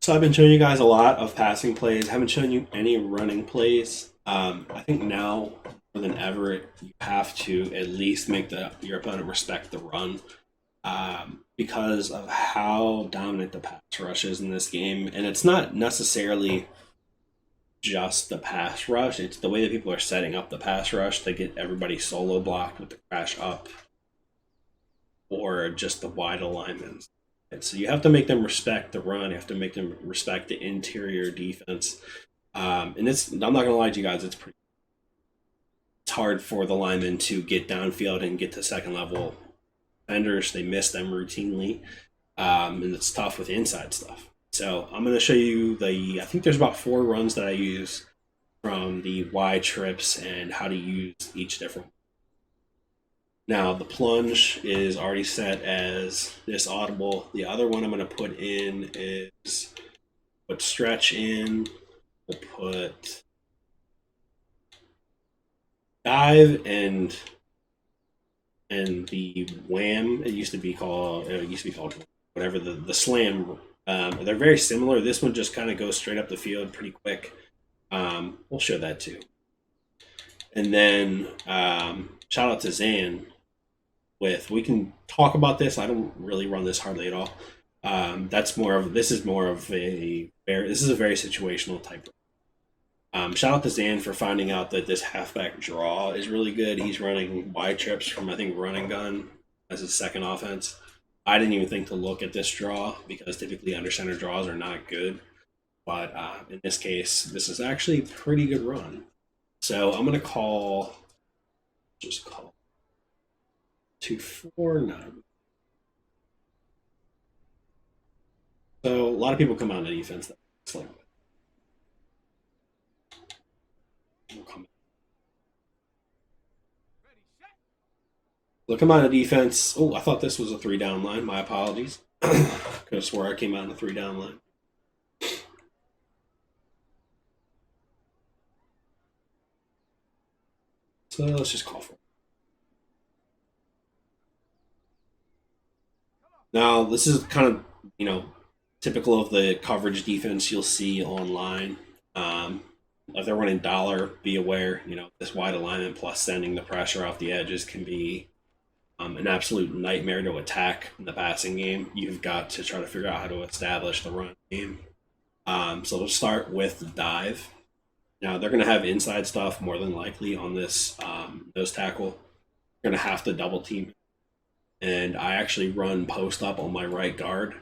So I've been showing you guys a lot of passing plays. Haven't shown you any running plays. I think now more than ever, you have to at least make your opponent respect the run because of how dominant the pass rush is in this game. And it's not necessarily just the pass rush; it's the way that people are setting up the pass rush to get everybody solo blocked with the crash up or just the wide alignments. And so you have to make them respect the run. You have to make them respect the interior defense. And I'm not gonna lie to you guys, it's hard for the linemen to get downfield and get to second level defenders. They miss them routinely, and it's tough with inside stuff. So I'm gonna show you I think there's about 4 runs that I use from the Y trips and how to use each different. Now the plunge is already set as this audible. The other one I'm going to put in is put stretch in. We'll put dive and the wham. It used to be called whatever the slam. They're very similar. This one just kind of goes straight up the field pretty quick. We'll show that too. And then shout out to Zan. We can talk about this. I don't really run this hardly at all. This is a very situational type. Shout out to Zan for finding out that this halfback draw is really good. He's running wide trips from, I think, run and gun as his second offense. I didn't even think to look at this draw because typically under center draws are not good. But in this case, this is actually a pretty good run. So I'm going to just call 249. So a lot of people come out on the defense. That's like they'll come out of defense. Oh, I thought this was a 3-down line. My apologies. Could have swore I came out on a 3-down line. So let's just call for it. Now, this is kind of, typical of the coverage defense you'll see online. If they're running dollar, be aware, this wide alignment plus sending the pressure off the edges can be an absolute nightmare to attack in the passing game. You've got to try to figure out how to establish the run game. So we'll start with the dive. Now, they're going to have inside stuff more than likely on this nose tackle. They're going to have to double team. And I actually run post up on my right guard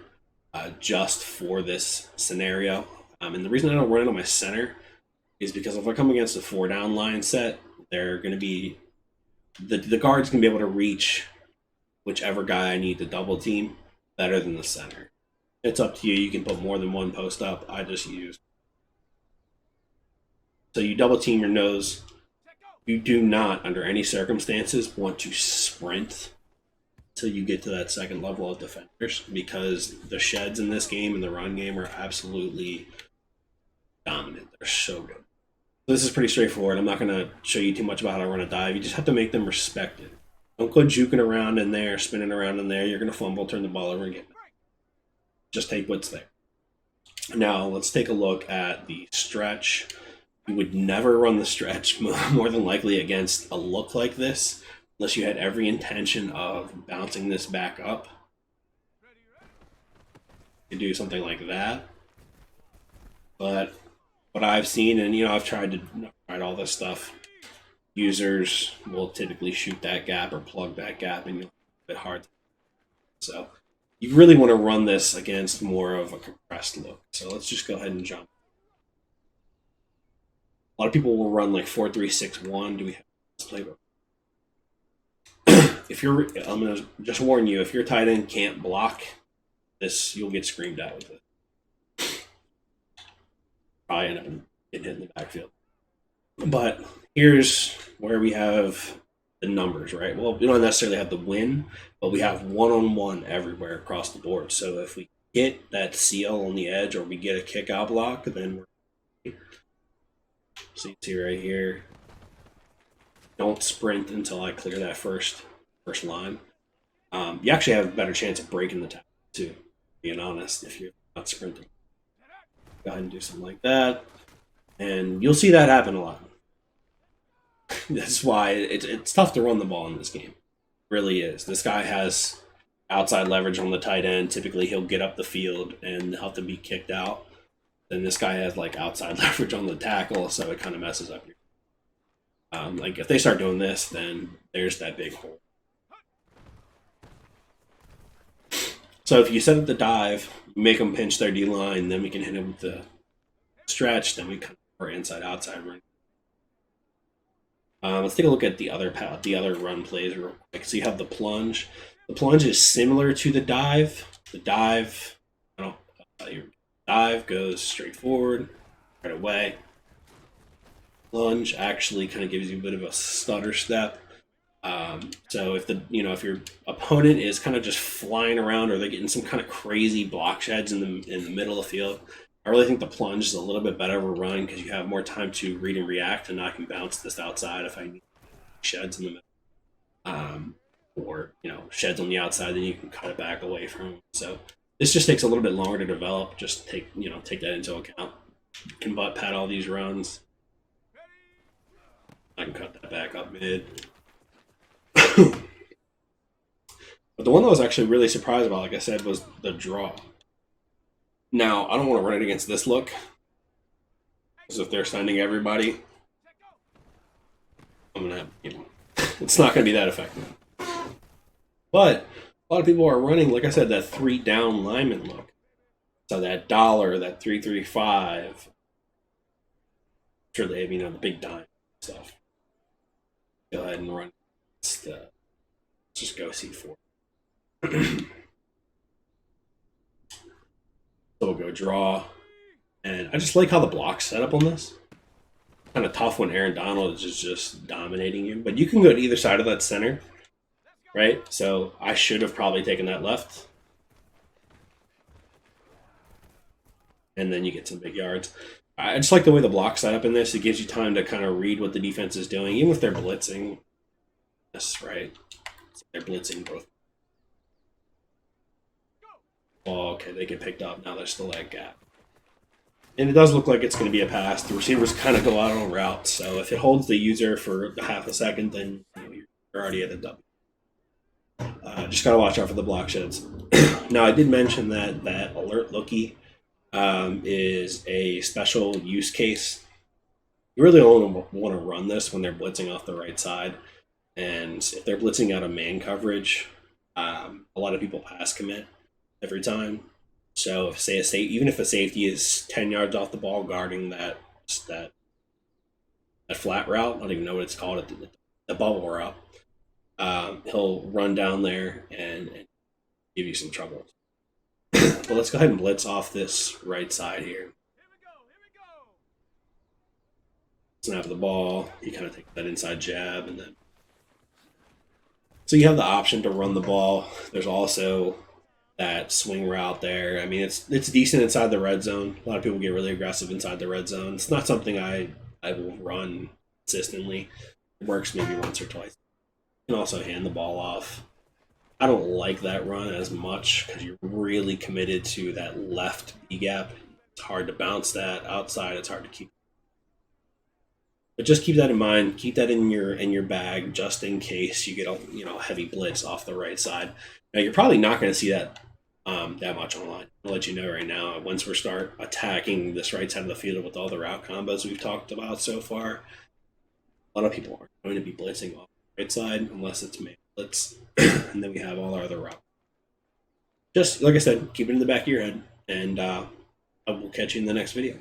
just for this scenario. And the reason I don't run it on my center is because if I come against a 4-down line set, they're going to be the guard's going to be able to reach whichever guy I need to double team better than the center. It's up to you. You can put more than one post up. I just use. So you double team your nose. You do not, under any circumstances, want to sprint until you get to that second level of defenders because the sheds in this game and the run game are absolutely dominant. They're so good. This is pretty straightforward. I'm not going to show you too much about how to run a dive. You just have to make them respect it. Don't go juking around in there, spinning around in there. You're going to fumble, turn the ball over, and get it. Just take what's there. Now, let's take a look at the stretch. You would never run the stretch more than likely against a look like this unless you had every intention of bouncing this back up. You do something like that. But what I've seen, and I've tried all this stuff, users will typically shoot that gap or plug that gap, and you'll have a bit hard. So you really want to run this against more of a compressed look. So let's just go ahead and jump. A lot of people will run like 4-3-6-1. Do we have this playbook? I'm going to just warn you, if your tight end can't block this, you'll get screamed at with it. Probably end up getting hit in the backfield. But here's where we have the numbers, right? Well, we don't necessarily have the win, but we have one-on-one everywhere across the board. So if we get that seal on the edge or we get a kick-out block, then we're... So you see right here, don't sprint until I clear that first line. You actually have a better chance of breaking the tackle too, being honest, if you're not sprinting. Go ahead and do something like that, and you'll see that happen a lot. That's why it's tough to run the ball in this game. It really is. This guy has outside leverage on the tight end. Typically, he'll get up the field and have to be kicked out. Then this guy has like outside leverage on the tackle, so it kind of messes up your. Like if they start doing this, then there's that big hole. So if you set up the dive, make them pinch their D line, then we can hit them with the stretch. Then we kind of inside outside run. Let's take a look at the other run plays real quick. So you have the plunge. The plunge is similar to the dive. The dive, your dive goes straight forward, right away. Plunge actually kind of gives you a bit of a stutter step. So if if your opponent is kind of just flying around or they're getting some kind of crazy block sheds in the middle of the field, I really think the plunge is a little bit better of a run because you have more time to read and react, and I can bounce this outside if I need sheds in the middle, or sheds on the outside. Then you can cut it back away from. So this just takes a little bit longer to develop. Just take that into account. You can butt pad all these runs. I can cut that back up mid. But the one that I was actually really surprised about, like I said, was the draw. Now, I don't want to run it against this look, because if they're sending everybody, I'm going to, it's not going to be that effective. But a lot of people are running, like I said, that 3 down lineman look. So that dollar, that 335, sure they have, the big dime stuff. Go ahead and run. Let's just go C4. So we'll go draw. And I just like how the block's set up on this. Kind of tough when Aaron Donald is just dominating you. But you can go to either side of that center, right? So I should have probably taken that left. And then you get some big yards. I just like the way the block's set up in this. It gives you time to kind of read what the defense is doing, even if they're blitzing. That's right. So they're blitzing both. Oh, okay, they get picked up. Now there's still that gap. And it does look like it's going to be a pass. The receivers kind of go out on route. So if it holds the user for half a second, then you're already at a W. Just got to watch out for the block sheds. Now, I did mention that alert lookie is a special use case. You really only want to run this when they're blitzing off the right side. And if they're blitzing out of man coverage, a lot of people pass commit every time. So if even if a safety is 10 yards off the ball guarding that flat route, I don't even know what it's called, the bubble route, he'll run down there and give you some trouble. But let's go ahead and blitz off this right side here. Snap the ball, you kind of take that inside jab, and then so you have the option to run the ball. There's also that swing route there. I mean, it's decent inside the red zone. A lot of people get really aggressive inside the red zone. It's not something I will run consistently. It works maybe once or twice. You can also hand the ball off. I don't like that run as much because you're really committed to that left B gap. It's hard to bounce that outside. It's hard to keep. But just keep that in mind. Keep that in your bag just in case you get a heavy blitz off the right side. Now you're probably not going to see that much online. I'll let you know right now. Once we start attacking this right side of the field with all the route combos we've talked about so far, a lot of people aren't going to be blitzing off the right side unless it's man blitz, and then we have all our other routes. Just like I said, keep it in the back of your head, and I will catch you in the next video.